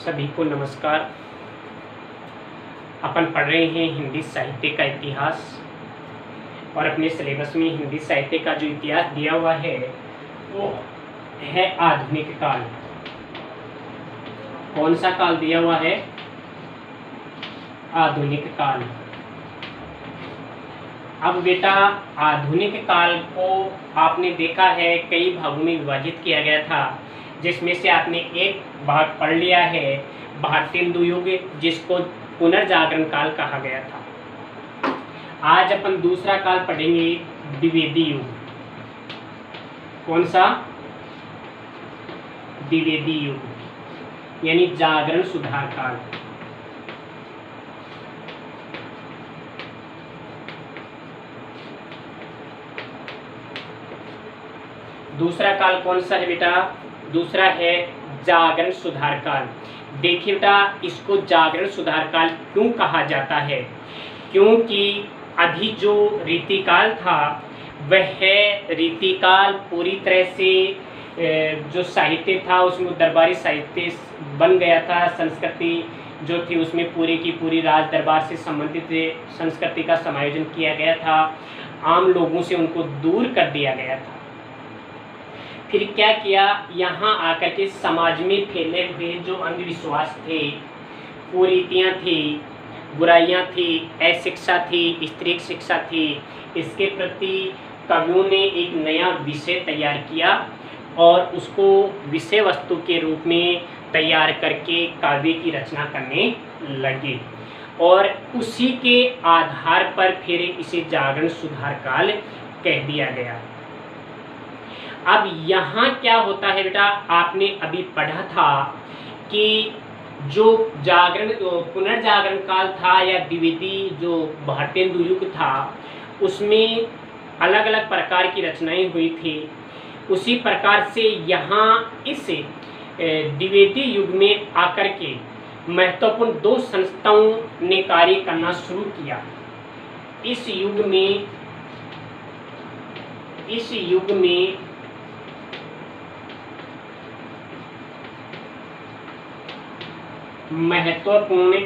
सभी को नमस्कार। अपन पढ़ रहे हैं हिंदी साहित्य का इतिहास और अपने सिलेबस में हिंदी साहित्य का जो इतिहास दिया हुआ है वो है आधुनिक काल। कौन सा काल दिया हुआ है? आधुनिक काल। अब बेटा आधुनिक काल को आपने देखा है कई भागों में विभाजित किया गया था, जिसमें से आपने एक भाग पढ़ लिया है भारतेंदु युग, जिसको पुनर्जागरण काल कहा गया था। आज अपन दूसरा काल पढ़ेंगे द्विवेदी युग। कौन सा? द्विवेदी युग यानी जागरण सुधार काल। दूसरा काल कौन सा है बेटा? दूसरा है जागरण सुधार काल। देखिए बेटा, इसको जागरण सुधार काल क्यों कहा जाता है? क्योंकि अभी जो रीतिकाल था वह रीतिकाल पूरी तरह से जो साहित्य था उसमें दरबारी साहित्य बन गया था। संस्कृति जो थी उसमें पूरी की पूरी राज दरबार से संबंधित संस्कृति का समायोजन किया गया था। आम लोगों से उनको दूर कर दिया गया था। फिर क्या किया, यहाँ आकर के समाज में फैले हुए जो अंधविश्वास थे, कुरीतियाँ थी, बुराइयाँ थी, अशिक्षा थी, स्त्री शिक्षा थी, इसके प्रति कवियों ने एक नया विषय तैयार किया और उसको विषय वस्तु के रूप में तैयार करके काव्य की रचना करने लगे और उसी के आधार पर फिर इसे जागरण सुधार काल कह दिया गया। अब यहाँ क्या होता है बेटा, आपने अभी पढ़ा था कि जो जागरण पुनर्जागरण काल था या द्विवेदी जो भारतेंदु युग था उसमें अलग अलग प्रकार की रचनाएं हुई थी। उसी प्रकार से यहाँ इस द्विवेदी युग में आकर के महत्वपूर्ण दो संस्थाओं ने कार्य करना शुरू किया। इस युग में महत्वपूर्ण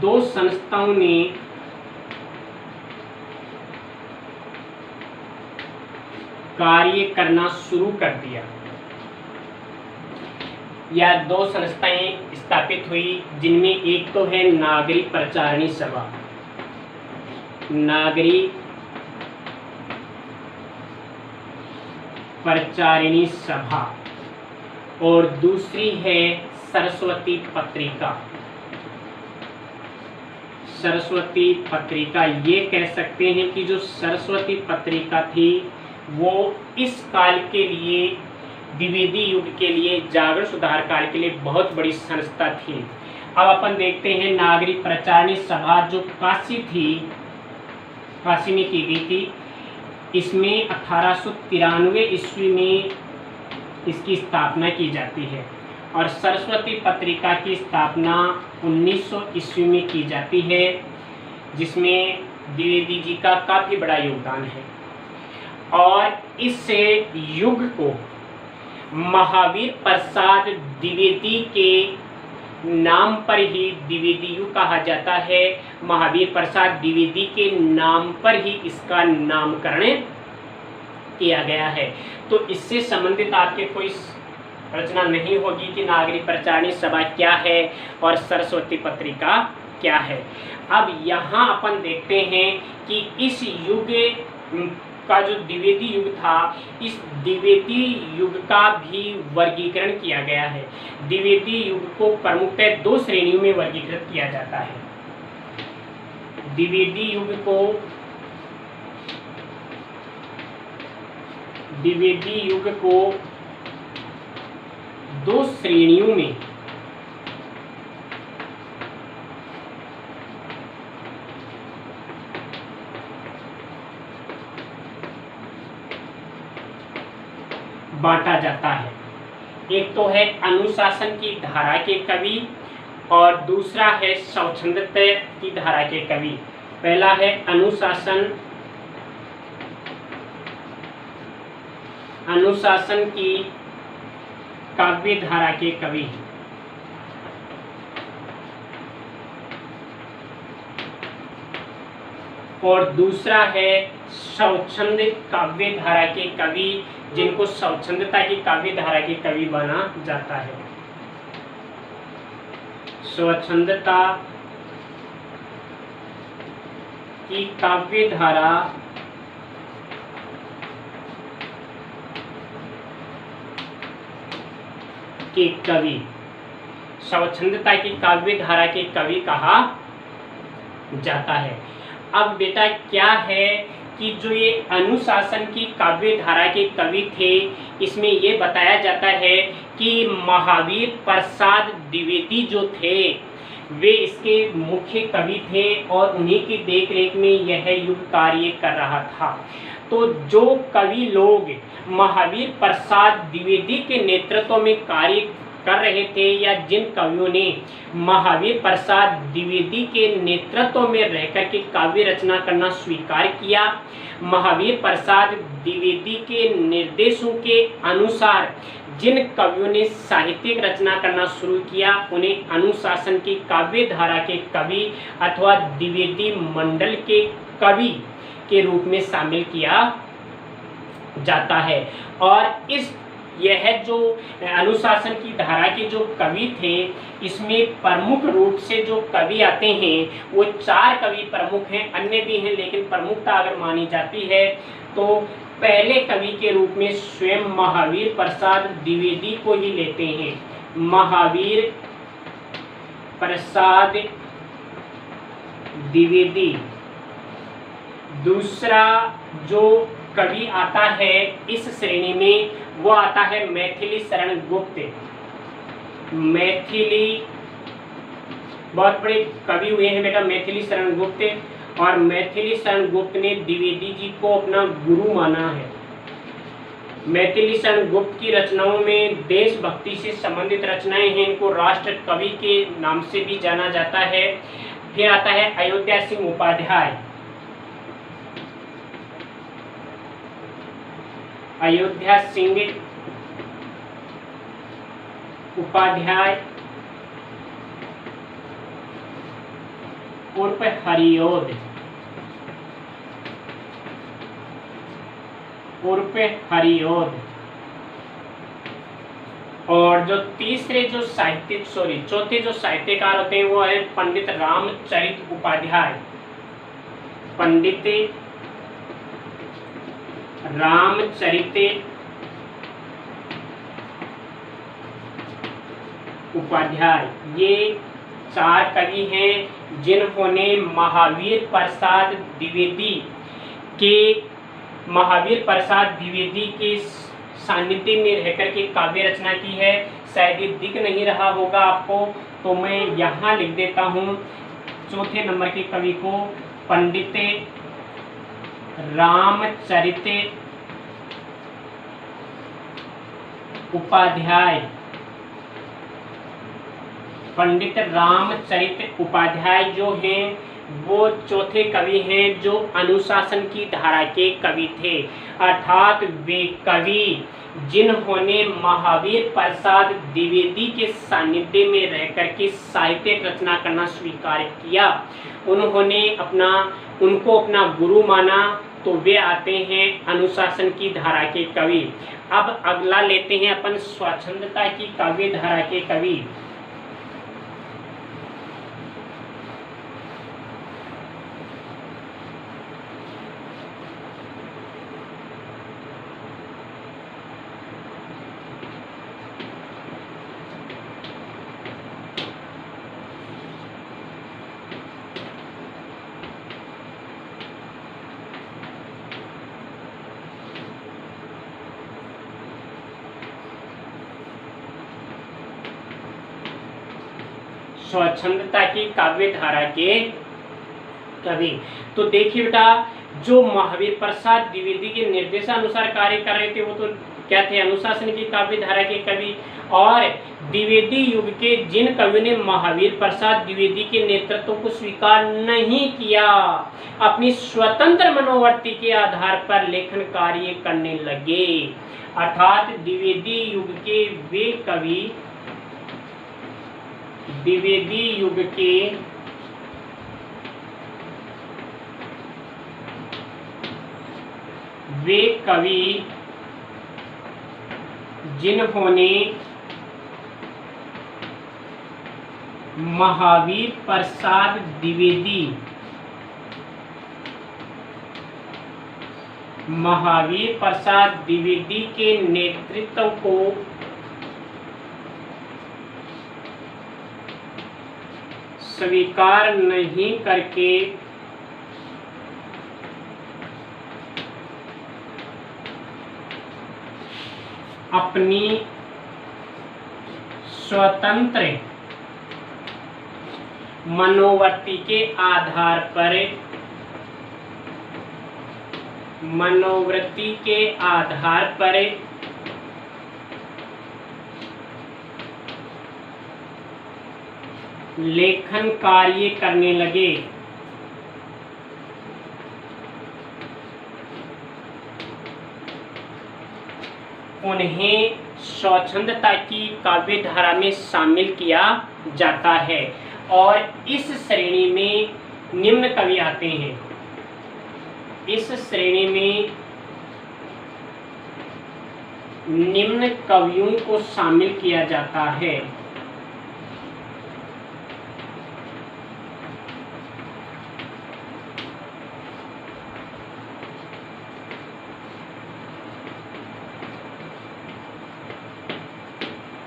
दो संस्थाओं ने कार्य करना शुरू कर दिया या दो संस्थाएं स्थापित हुई, जिनमें एक तो है नागरी प्रचारिणी सभा, नागरी प्रचारिणी सभा, और दूसरी है सरस्वती पत्रिका। सरस्वती पत्रिका, ये कह सकते हैं कि जो सरस्वती पत्रिका थी वो इस काल के लिए, द्विवेदी युग के लिए, जागरण सुधार काल के लिए बहुत बड़ी संस्था थी। अब अपन देखते हैं नागरी प्रचारिणी सभा जो काशी थी, काशी में की गई थी। इसमें 1893 ईस्वी में इसकी स्थापना की जाती है और सरस्वती पत्रिका की स्थापना 1900 ईस्वी में की जाती है, जिसमें द्विवेदी जी का काफ़ी बड़ा योगदान है। और इस युग को महावीर प्रसाद द्विवेदी के नाम पर ही द्विवेदी युग कहा जाता है। महावीर प्रसाद द्विवेदी के नाम पर ही इसका नामकरण किया गया है। तो इससे संबंधित आपके कोई रचना नहीं होगी कि नागरी प्रचारिणी सभा क्या है और सरस्वती पत्रिका क्या है। अब यहाँ अपन देखते हैं कि इस युग का जो द्विवेदी युग था, इस द्विवेदी युग का भी वर्गीकरण किया गया है। द्विवेदी युग को प्रमुखतः दो श्रेणियों में वर्गीकृत किया जाता है। द्विवेदी युग को दो श्रेणियों में बांटा जाता है। एक तो है अनुशासन की धारा के कवि और दूसरा है स्वच्छंदता की धारा के कवि। पहला है अनुशासन अनुशासन की काव्य धारा के कवि। और दूसरा है स्वच्छंद काव्य धारा के कवि, जिनको स्वच्छंदता की काव्य धारा के कवि माना जाता है। स्वच्छंदता की काव्य धारा के कवि, स्वच्छंदता की काव्य धारा के कवि कहा जाता है। अब बेटा क्या है कि जो ये अनुशासन की काव्य धारा के कवि थे, इसमें ये बताया जाता है कि महावीर प्रसाद द्विवेदी जो थे वे इसके मुख्य कवि थे और उन्हीं की देखरेख में यह युग कार्य कर रहा था। तो जो कवि लोग महावीर प्रसाद द्विवेदी के नेतृत्व में कार्य कर रहे थे, या जिन कवियों ने महावीर प्रसाद द्विवेदी के नेतृत्व में रहकर के काव्य रचना करना स्वीकार किया, महावीर प्रसाद द्विवेदी के निर्देशों के अनुसार जिन कवियों ने साहित्यिक रचना करना शुरू किया, उन्हें अनुशासन की काव्य धारा के कवि अथवा द्विवेदी मंडल के कवि के रूप में शामिल किया जाता है। और यह जो अनुशासन की धारा के जो कवि थे, इसमें प्रमुख रूप से जो कवि आते हैं वो 4 कवि प्रमुख हैं, अन्य भी हैं, लेकिन प्रमुखता अगर मानी जाती है तो पहले कवि के रूप में स्वयं महावीर प्रसाद द्विवेदी को ही लेते हैं। महावीर प्रसाद द्विवेदी। दूसरा जो कवि आता है इस श्रेणी में वो आता है मैथिली शरण गुप्त। मैथिली बहुत बड़े कवि हुए हैं बेटा मैथिली शरण गुप्त, और मैथिली शरण गुप्त ने द्विवेदी जी को अपना गुरु माना है। मैथिली शरण गुप्त की रचनाओं में देशभक्ति से संबंधित रचनाएं हैं, इनको राष्ट्र कवि के नाम से भी जाना जाता है। फिर आता है अयोध्या सिंह उपाध्याय। अयोध्या सिंह उपाध्याय उर्फ हरियोध, और जो चौथे जो साहित्यकार होते हैं वो है पंडित रामचरित उपाध्याय। पंडित रामचरित उपाध्याय, ये 4 कवि हैं जिन्होंने महावीर प्रसाद द्विवेदी के सानिध्य में रहकर के काव्य रचना की है। शायद ये दिख नहीं रहा होगा आपको, तो मैं यहाँ लिख देता हूँ चौथे नंबर के कवि को, पंडित रामचरित उपाध्याय। पंडित रामचरित उपाध्याय जो हैं वो चौथे कवि हैं जो अनुशासन की धारा के कवि थे, अर्थात वे कवि जिन्होंने महावीर प्रसाद द्विवेदी के सानिध्य में रहकर के साहित्यिक रचना करना स्वीकार किया, उनको अपना गुरु माना, तो वे आते हैं अनुशासन की धारा के कवि। अब अगला लेते हैं अपन स्वच्छंदता की काव्य धारा के कवि। स्वच्छंदता की काव्य धारा के कवि। तो देखिए बेटा, जो महावीर प्रसाद द्विवेदी के निर्देशानुसार कार्य कर रहे थे वो तो क्या थे? अनुशासन की काव्य धारा के कवि। और द्विवेदी युग के जिन कवियों ने महावीर प्रसाद द्विवेदी के नेतृत्व को स्वीकार नहीं किया, अपनी स्वतंत्र मनोवृत्ति के आधार पर लेखन कार्य करने लगे। अर्थात द्विवेदी युग के वे कवि, द्विवेदी युग के वे कवि जिन्होंने महावीर प्रसाद द्विवेदी के नेतृत्व को स्वीकार नहीं करके अपनी स्वतंत्र मनोवृत्ति के आधार पर लेखन कार्य करने लगे। उन्हें स्वच्छंदता की काव्य धारा में शामिल किया जाता है और इस श्रेणी में निम्न कवि आते हैं। इस श्रेणी में निम्न कवियों को शामिल किया जाता है।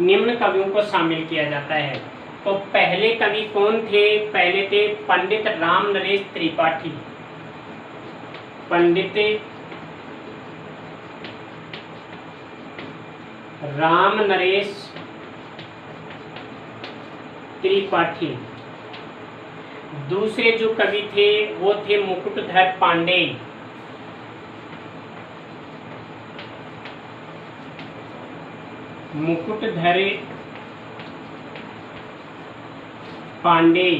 निम्न कवियों को शामिल किया जाता है। तो पहले कवि कौन थे? पहले थे पंडित राम नरेश त्रिपाठी। पंडित राम नरेश त्रिपाठी। दूसरे जो कवि थे वो थे मुकुटधर पांडे। मुकुटधर पांडे।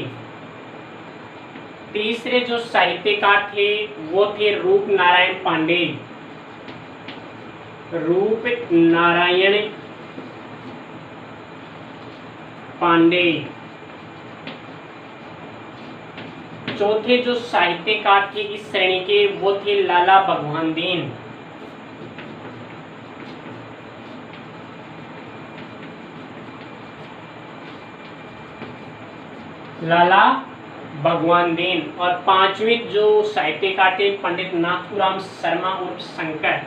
तीसरे जो साहित्यकार थे वो थे रूप नारायण पांडे। रूप नारायण पांडे। चौथे जो साहित्यकार थे इस श्रेणी के वो थे लाला भगवान दीन। लाला भगवान दीन। और पांचवें जो साहित्यकार थे पंडित नाथूराम शर्मा उर्फ शंकर।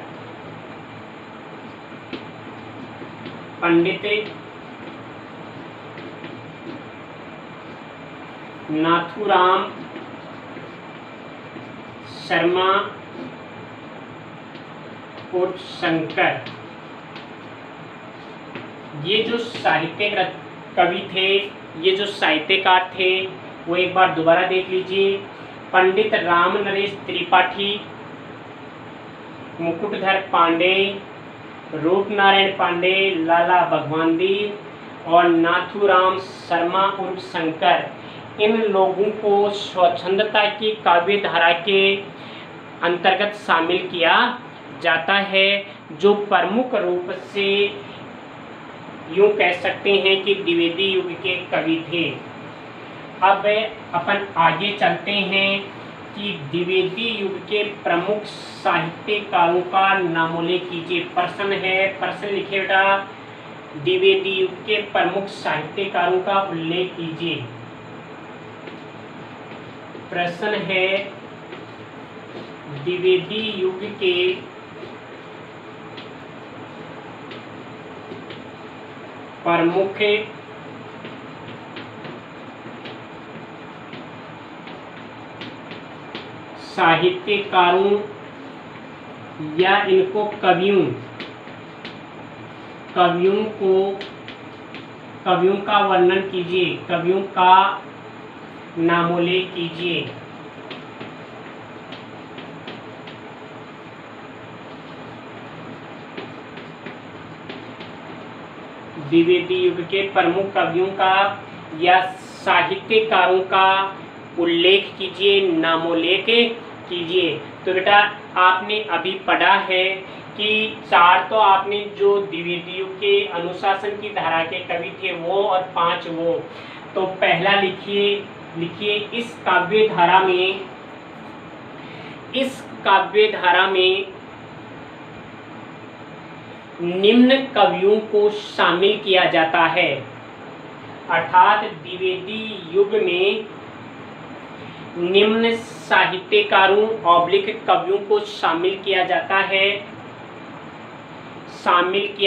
पंडित नाथूराम शर्मा उर्फ शंकर। ये जो साहित्य कवि थे, ये जो साहित्यकार थे वो एक बार दोबारा देख लीजिए। पंडित राम नरेश त्रिपाठी, मुकुटधर पांडे, रूप नारायण पांडे, लाला भगवान दीन और नाथूराम शर्मा उर्फ शंकर। इन लोगों को स्वच्छंदता की काव्य धारा के अंतर्गत शामिल किया जाता है, जो प्रमुख रूप से यूं कह सकते हैं कि द्विवेदी युग के कवि थे। अब अपन आगे चलते हैं कि द्विवेदी युग के प्रमुख साहित्यकारों का नामोल्लेख कीजिए। प्रश्न है, प्रश्न लिखे बेटा, द्विवेदी युग के प्रमुख साहित्यकारों का उल्लेख कीजिए। प्रश्न है, द्विवेदी युग के प्रमुख साहित्यकारों या इनको कवियों का वर्णन कीजिए, कवियों का नामोल्लेख कीजिए। द्विवेदी युग के प्रमुख कवियों का या साहित्यकारों का उल्लेख कीजिए, नामोल्लेख कीजिए। तो बेटा आपने अभी पढ़ा है कि 4 तो आपने जो द्विवेदी युग के अनुशासन की धारा के कवि थे वो, और 5 वो। तो पहला लिखिए इस काव्य धारा में निम्न कवियों को शामिल किया जाता है। अर्थात द्विवेदी युग में निम्न साहित्यकारों कवियों को शामिल किया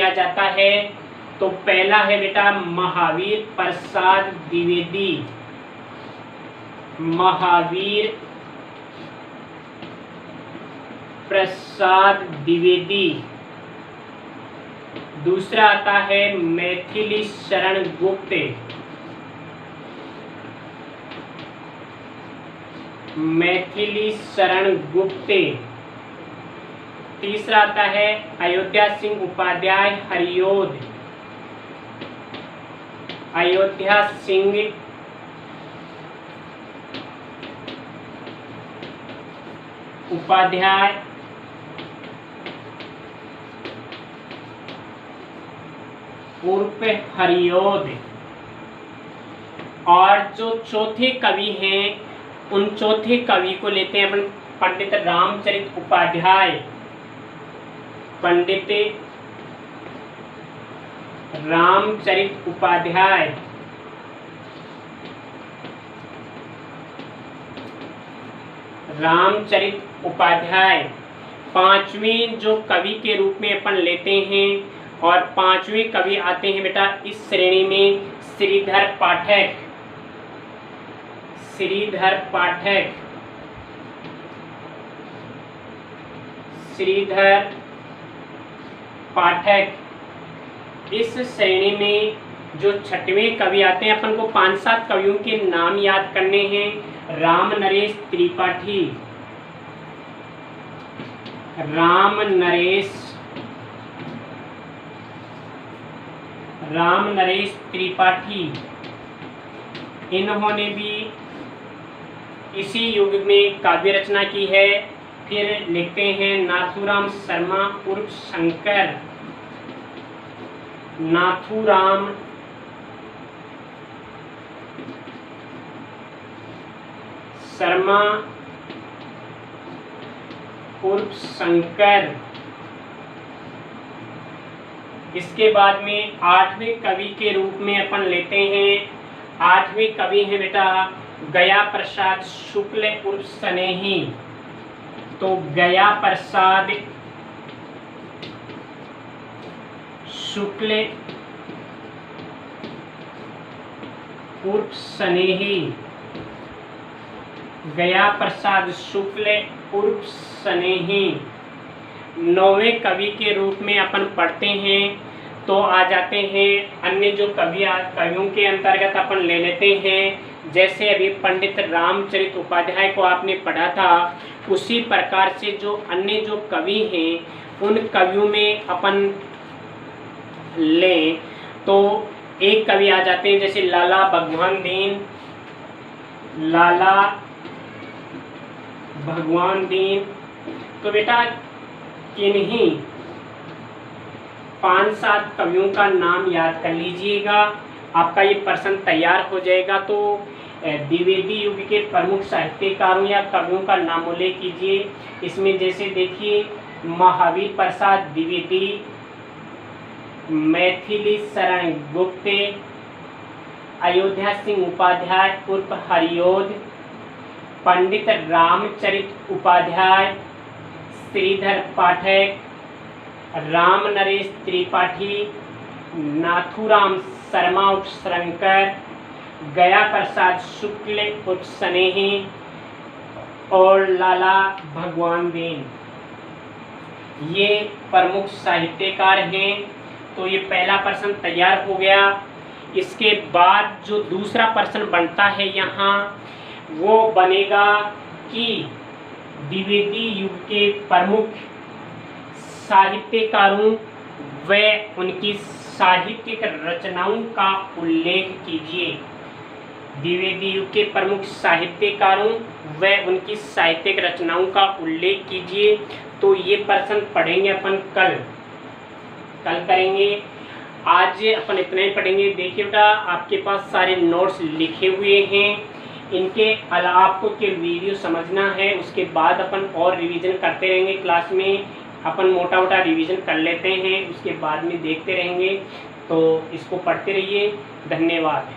जाता है। तो पहला है बेटा महावीर प्रसाद द्विवेदी। महावीर प्रसाद द्विवेदी। दूसरा आता है मैथिली शरण गुप्त। मैथिली शरण गुप्त। तीसरा आता है अयोध्या सिंह उपाध्याय हरियोध। अयोध्या सिंह उपाध्याय उर्फ हरियोध। और जो चौथे कवि हैं उन चौथे कवि को लेते हैं अपन पंडित रामचरित उपाध्याय। पंडित रामचरित उपाध्याय। रामचरित उपाध्याय 5वें जो कवि के रूप में अपन लेते हैं। और 5वें कवि आते हैं बेटा इस श्रेणी में श्रीधर पाठक। श्रीधर पाठक। श्रीधर पाठक। इस श्रेणी में जो 6वें कवि आते हैं, अपन को 5-7 कवियों के नाम याद करने हैं। राम नरेश त्रिपाठी। राम नरेश त्रिपाठी। इन्होंने भी इसी युग में काव्य रचना की है। फिर लिखते हैं नाथूराम शर्मा उर्फ शंकर। नाथूराम शर्मा उर्फ शंकर। इसके बाद में 8वें कवि के रूप में अपन लेते हैं। 8वें कवि हैं बेटा गया प्रसाद शुक्ल उर्फ स्नेही। तो गया प्रसाद शुक्ल उर्फ स्नेही। गया प्रसाद शुक्ल उर्फ स्नेही 9वें कवि के रूप में अपन पढ़ते हैं। तो आ जाते हैं अन्य जो कवियों के अंतर्गत अपन ले लेते हैं। जैसे अभी पंडित रामचरित उपाध्याय को आपने पढ़ा था, उसी प्रकार से जो अन्य जो कवि हैं उन कवियों में अपन लें तो एक कवि आ जाते हैं जैसे लाला भगवान दीन। लाला भगवान दीन। तो बेटा किन्हीं 5-7 कवियों का नाम याद कर लीजिएगा, आपका ये प्रश्न तैयार हो जाएगा। तो द्विवेदी युग के प्रमुख साहित्यकारों या कवियों का नामोल्लेख कीजिए। इसमें जैसे देखिए महावीर प्रसाद द्विवेदी, मैथिली शरण गुप्त, अयोध्या सिंह उपाध्याय उर्फ हरियोध, पंडित रामचरित उपाध्याय, श्रीधर पाठक, राम नरेश त्रिपाठी, नाथूराम शर्मा उर्फ शंकर, गया प्रसाद शुक्ल उर्फ स्नेही और लाला भगवान दीन, ये प्रमुख साहित्यकार हैं। तो ये पहला प्रश्न तैयार हो गया। इसके बाद जो दूसरा प्रश्न बनता है यहाँ वो बनेगा कि द्विवेदी युग के प्रमुख साहित्यकारों व उनकी साहित्यिक रचनाओं का उल्लेख कीजिए। द्विवेदी युग के प्रमुख साहित्यकारों व उनकी साहित्यिक रचनाओं का उल्लेख कीजिए। तो ये प्रश्न पढ़ेंगे अपन कल करेंगे। आज अपन इतना ही पढ़ेंगे। देखिए बेटा, आपके पास सारे नोट्स लिखे हुए हैं, इनके अलावा आपको केवल वीडियो समझना है, उसके बाद अपन और रिवीजन करते रहेंगे। क्लास में अपन मोटा मोटा रिवीजन कर लेते हैं, उसके बाद में देखते रहेंगे। तो इसको पढ़ते रहिए। धन्यवाद।